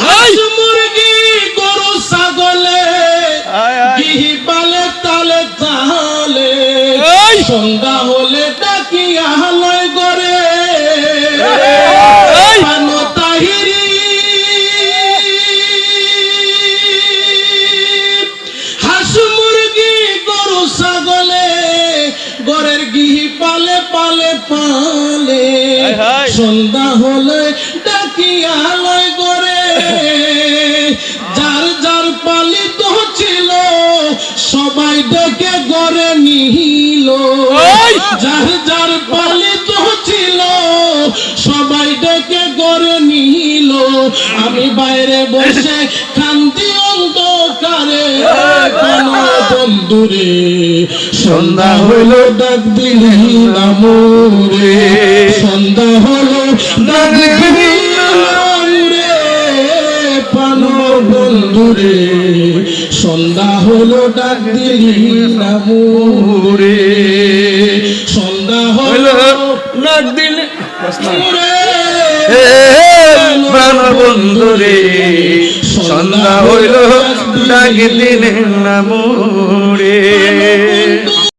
হাঁস মুরগি গরু ছাগলে গৃহী পালে তালে তালে সন্ধ্যা হলে ডাকিয়া লয় গরে পানো তাহিরি হাঁস মুরগি গরু ছাগলে গরের গৃহী পালে পালে পালে সন্ধ্যা হলে ডাকিয়া লয় গরে যার যার পালিত ছিল সবাই ডেকে গড়ে নিল যার যার পালিত ছিল সবাই ডেকে গড়ে নিল আমি বাইরে বসে কান্দি অন্ধকারে বন্ধুরে সন্ধ্যা হলো ডাক দিলি না মোরে সন্ধ্যা হলো ডাক দিলি না মোরে পানো বন্ধুরে সন্ধ্যা হলো ডাক দিলি না মোরে সন্ধ্যা হলো ডাক দিলি মোরে পানো বন্ধুরে সন্ধ্যা হইল ডাক দিলি না মোরে